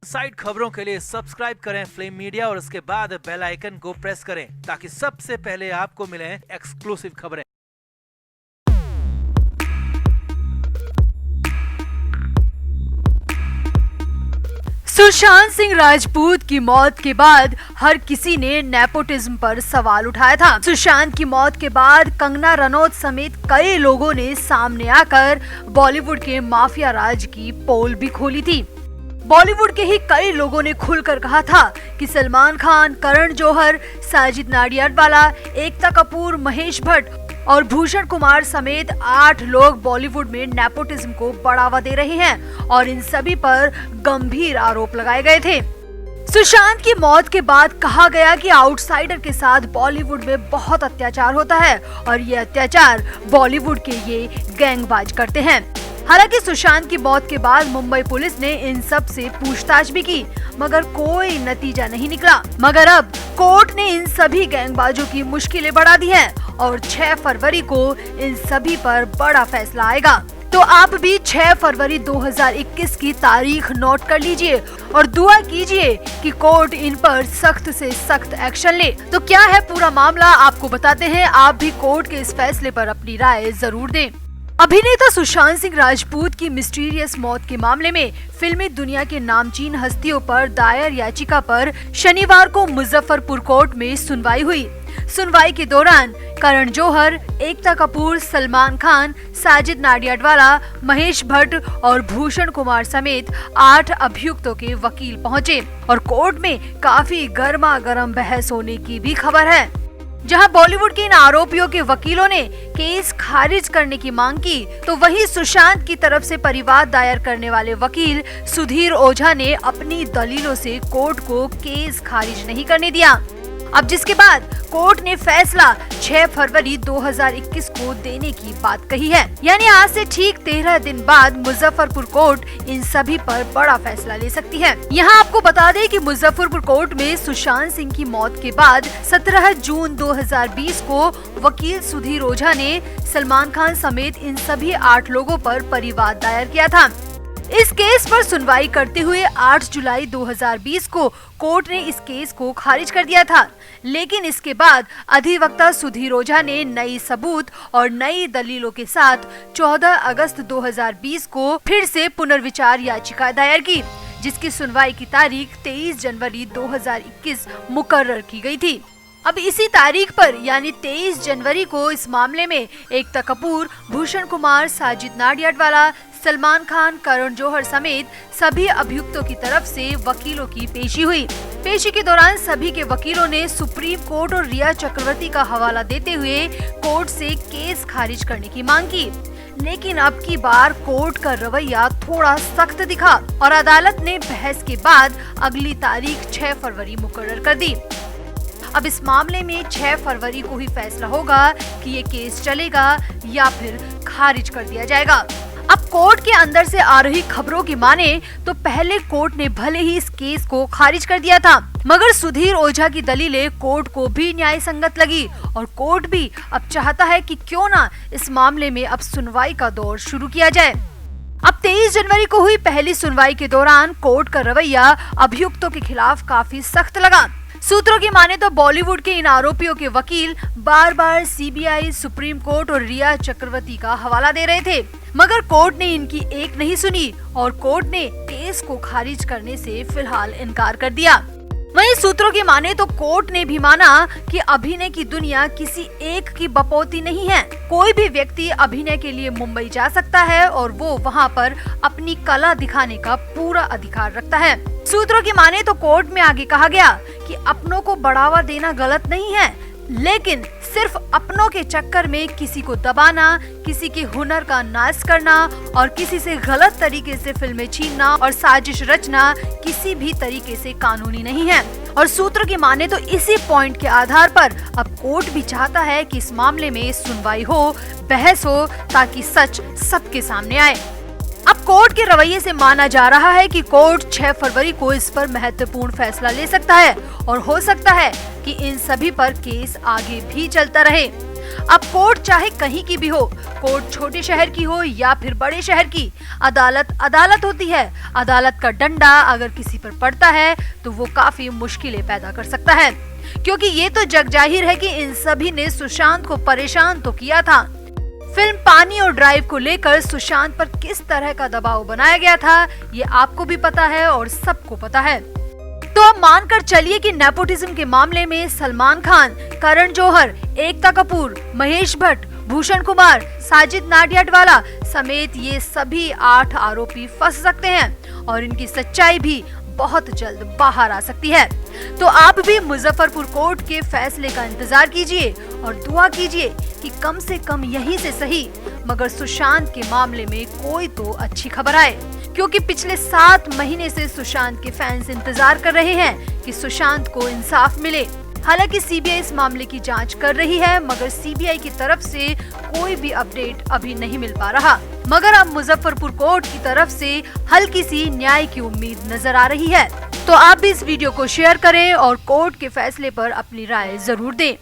Side खबरों के लिए सब्सक्राइब करें फ्लेम मीडिया और उसके बाद बेल आइकन को प्रेस करें ताकि सबसे पहले आपको मिले एक्सक्लूसिव खबरें। सुशांत सिंह राजपूत की मौत के बाद हर किसी ने नेपोटिज्म पर सवाल उठाया था। सुशांत की मौत के बाद कंगना रनौत समेत कई लोगों ने सामने आकर बॉलीवुड के माफिया राज की पोल भी खोली थी। बॉलीवुड के ही कई लोगों ने खुलकर कहा था कि सलमान खान, करण जौहर, साजिद नाडियाडवाला, एकता कपूर, महेश भट्ट और भूषण कुमार समेत 8 लोग बॉलीवुड में नेपोटिज्म को बढ़ावा दे रहे हैं और इन सभी पर गंभीर आरोप लगाए गए थे। सुशांत की मौत के बाद कहा गया कि आउटसाइडर के साथ बॉलीवुड में बहुत अत्याचार होता है और ये अत्याचार बॉलीवुड के ये गैंगबाज करते हैं। हालांकि सुशांत की मौत के बाद मुंबई पुलिस ने इन सब से पूछताछ भी की, मगर कोई नतीजा नहीं निकला। मगर अब कोर्ट ने इन सभी गैंगबाजों की मुश्किलें बढ़ा दी हैं और 6 फरवरी को इन सभी पर बड़ा फैसला आएगा। तो आप भी 6 फरवरी 2021 की तारीख नोट कर लीजिए और दुआ कीजिए कि कोर्ट इन पर सख्त से सख्त एक्शन ले। तो क्या है पूरा मामला, आपको बताते हैं। आप भी कोर्ट के इस फैसले पर अपनी राय जरूर दें। अभिनेता सुशांत सिंह राजपूत की मिस्टीरियस मौत के मामले में फिल्मी दुनिया के नामचीन हस्तियों पर दायर याचिका पर शनिवार को मुजफ्फरपुर कोर्ट में सुनवाई हुई। सुनवाई के दौरान करण जौहर, एकता कपूर, सलमान खान, साजिद नाडियाडवाला, महेश भट्ट और भूषण कुमार समेत 8 अभियुक्तों के वकील पहुंचे और कोर्ट में काफी गर्मा गर्म बहस होने की भी खबर है। जहां बॉलीवुड के इन आरोपियों के वकीलों ने केस खारिज करने की मांग की, तो वहीं सुशांत की तरफ से परिवाद दायर करने वाले वकील सुधीर ओझा ने अपनी दलीलों से कोर्ट को केस खारिज नहीं करने दिया। अब जिसके बाद कोर्ट ने फैसला 6 फरवरी 2021 को देने की बात कही है। यानी आज से ठीक 13 दिन बाद मुजफ्फरपुर कोर्ट इन सभी पर बड़ा फैसला ले सकती है। यहाँ आपको बता दें कि मुजफ्फरपुर कोर्ट में सुशांत सिंह की मौत के बाद 17 जून 2020 को वकील सुधीर ओझा ने सलमान खान समेत इन सभी 8 लोगों पर परिवाद दायर किया था। इस केस पर सुनवाई करते हुए 8 जुलाई 2020 को कोर्ट ने इस केस को खारिज कर दिया था, लेकिन इसके बाद अधिवक्ता सुधीर ओझा ने नई सबूत और नई दलीलों के साथ 14 अगस्त 2020 को फिर से पुनर्विचार याचिका दायर की, जिसकी सुनवाई की तारीख 23 जनवरी 2021 मुकर्रर की गई थी। अब इसी तारीख पर यानी 23 जनवरी को इस मामले में एकता कपूर, भूषण कुमार, साजिद नाडियाडवाला, सलमान खान, करण जौहर समेत सभी अभियुक्तों की तरफ से वकीलों की पेशी हुई। पेशी के दौरान सभी के वकीलों ने सुप्रीम कोर्ट और रिया चक्रवर्ती का हवाला देते हुए कोर्ट से केस खारिज करने की मांग की, लेकिन अब की बार कोर्ट का रवैया थोड़ा सख्त दिखा और अदालत ने बहस के बाद अगली तारीख 6 फरवरी मुकर्रर कर दी। अब इस मामले में 6 फरवरी को ही फैसला होगा कि ये केस चलेगा या फिर खारिज कर दिया जाएगा। अब कोर्ट के अंदर से आ रही खबरों की माने तो पहले कोर्ट ने भले ही इस केस को खारिज कर दिया था, मगर सुधीर ओझा की दलीलें कोर्ट को भी न्याय संगत लगी और कोर्ट भी अब चाहता है कि क्यों ना इस मामले में अब सुनवाई का दौर शुरू किया जाए। अब 23 जनवरी को हुई पहली सुनवाई के दौरान कोर्ट का रवैया अभियुक्तों के खिलाफ काफी सख्त लगा। सूत्रों की माने तो बॉलीवुड के इन आरोपियों के वकील बार बार सीबीआई, सुप्रीम कोर्ट और रिया चक्रवर्ती का हवाला दे रहे थे, मगर कोर्ट ने इनकी एक नहीं सुनी और कोर्ट ने केस को खारिज करने से फिलहाल इनकार कर दिया। वहीं सूत्रों की माने तो कोर्ट ने भी माना कि अभिनय की दुनिया किसी एक की बपौती नहीं है। कोई भी व्यक्ति अभिनय के लिए मुंबई जा सकता है और वो वहां पर अपनी कला दिखाने का पूरा अधिकार रखता है। सूत्रों की माने तो कोर्ट में आगे कहा गया कि अपनों को बढ़ावा देना गलत नहीं है, लेकिन सिर्फ अपनों के चक्कर में किसी को दबाना, किसी के हुनर का नाश करना और किसी से गलत तरीके से फिल्में छीनना और साजिश रचना किसी भी तरीके से कानूनी नहीं है। और सूत्रों की माने तो इसी पॉइंट के आधार पर अब कोर्ट भी चाहता है कि इस मामले में सुनवाई हो, बहस हो, ताकि सच सबके सामने आए। अब कोर्ट के रवैये से माना जा रहा है कि कोर्ट 6 फरवरी को इस पर महत्वपूर्ण फैसला ले सकता है और हो सकता है कि इन सभी पर केस आगे भी चलता रहे। अब कोर्ट चाहे कहीं की भी हो, कोर्ट छोटे शहर की हो या फिर बड़े शहर की, अदालत अदालत होती है। अदालत का डंडा अगर किसी पर पड़ता है तो वो काफी मुश्किलें पैदा कर सकता है, क्योंकि ये तो जग जाहिर है कि इन सभी ने सुशांत को परेशान तो किया था। फिल्म पानी और ड्राइव को लेकर सुशांत पर किस तरह का दबाव बनाया गया था, ये आपको भी पता है और सबको पता है। तो अब मानकर चलिए कि नेपोटिज्म के मामले में सलमान खान, करण जौहर, एकता कपूर, महेश भट्ट, भूषण कुमार, साजिद नाडियाडवाला समेत ये सभी 8 आरोपी फंस सकते हैं और इनकी सच्चाई भी बहुत जल्द बाहर आ सकती है। तो आप भी मुजफ्फरपुर कोर्ट के फैसले का इंतजार कीजिए और दुआ कीजिए कि कम से कम यहीं से सही मगर सुशांत के मामले में कोई तो अच्छी खबर आए, क्योंकि पिछले 7 महीने से सुशांत के फैंस इंतजार कर रहे हैं कि सुशांत को इंसाफ मिले। हालांकि सीबीआई इस मामले की जांच कर रही है, मगर सीबीआई की तरफ से कोई भी अपडेट अभी नहीं मिल पा रहा। मगर अब मुजफ्फरपुर कोर्ट की तरफ से हल्की सी न्याय की उम्मीद नजर आ रही है। तो आप भी इस वीडियो को शेयर करें और कोर्ट के फैसले पर अपनी राय जरूर दें।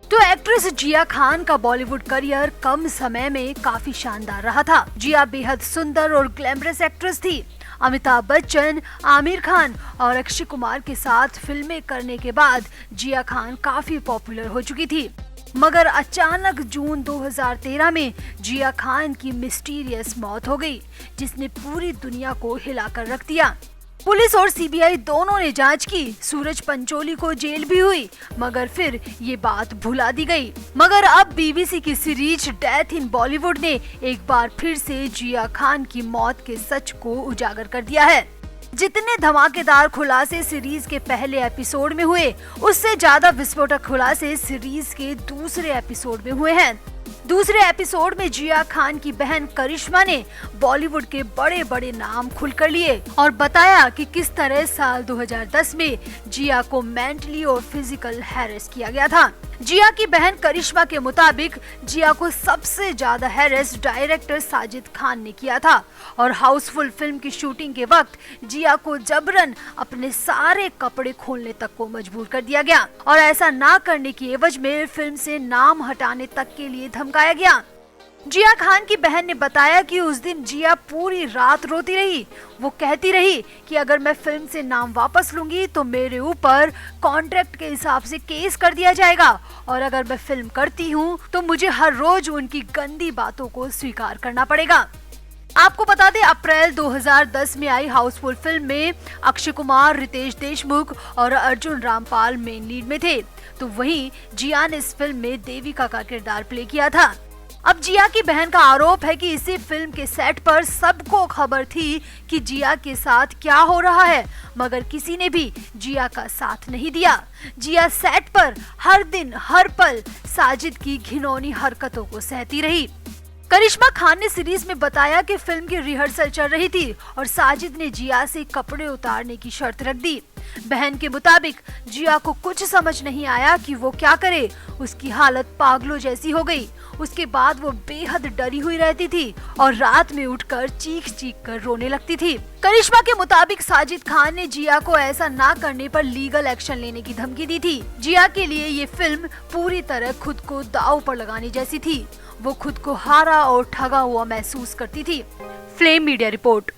तो एक्ट्रेस जिया खान का बॉलीवुड करियर कम समय में काफी शानदार रहा था। जिया बेहद सुंदर और ग्लैमरस एक्ट्रेस थी। अमिताभ बच्चन, आमिर खान और अक्षय कुमार के साथ फिल्में करने के बाद जिया खान काफी पॉपुलर हो चुकी थी। मगर अचानक जून 2013 में जिया खान की मिस्टीरियस मौत हो गई, जिसने पूरी दुनिया को हिलाकर रख दिया। पुलिस और सीबीआई दोनों ने जांच की, सूरज पंचोली को जेल भी हुई, मगर फिर ये बात भुला दी गई। मगर अब बीबीसी की सीरीज डेथ इन बॉलीवुड ने एक बार फिर से जिया खान की मौत के सच को उजागर कर दिया है। जितने धमाकेदार खुलासे सीरीज के पहले एपिसोड में हुए, उससे ज्यादा विस्फोटक खुलासे सीरीज के दूसरे एपिसोड में हुए हैं। दूसरे एपिसोड में जिया खान की बहन करिश्मा ने बॉलीवुड के बड़े बड़े नाम खुलकर लिए और बताया कि किस तरह साल 2010 में जिया को मेंटली और फिजिकल हैरेस किया गया था। जिया की बहन करिश्मा के मुताबिक जिया को सबसे ज्यादा हैरेस डायरेक्टर साजिद खान ने किया था और हाउसफुल फिल्म की शूटिंग के वक्त जिया को जबरन अपने सारे कपड़े खोलने तक को मजबूर कर दिया गया और ऐसा ना करने की एवज में फिल्म से नाम हटाने तक के लिए धमकाया गया। जिया खान की बहन ने बताया कि उस दिन जिया पूरी रात रोती रही। वो कहती रही कि अगर मैं फिल्म से नाम वापस लूंगी तो मेरे ऊपर कॉन्ट्रैक्ट के हिसाब से केस कर दिया जाएगा और अगर मैं फिल्म करती हूँ तो मुझे हर रोज उनकी गंदी बातों को स्वीकार करना पड़ेगा। आपको बता दें, अप्रैल 2010 में आई हाउसफुल फिल्म में अक्षय कुमार, रितेश देशमुख और अर्जुन रामपाल मेन लीड में थे, तो वहीं जिया ने इस फिल्म में देविका का किरदार प्ले किया था। अब जिया की बहन का आरोप है कि इसी फिल्म के सेट पर सबको खबर थी कि जिया के साथ क्या हो रहा है, मगर किसी ने भी जिया का साथ नहीं दिया। जिया सेट पर हर दिन हर पल साजिद की घिनौनी हरकतों को सहती रही। करिश्मा खान ने सीरीज में बताया कि फिल्म की रिहर्सल चल रही थी और साजिद ने जिया से कपड़े उतारने की शर्त रख दी। बहन के मुताबिक जिया को कुछ समझ नहीं आया कि वो क्या करे। उसकी हालत पागलों जैसी हो गई। उसके बाद वो बेहद डरी हुई रहती थी और रात में उठकर चीख चीख कर रोने लगती थी। करिश्मा के मुताबिक साजिद खान ने जिया को ऐसा ना करने पर लीगल एक्शन लेने की धमकी दी थी। जिया के लिए ये फिल्म पूरी तरह खुद को दांव पर लगाने जैसी थी। वो खुद को हारा और ठगा हुआ महसूस करती थी। Flame media report.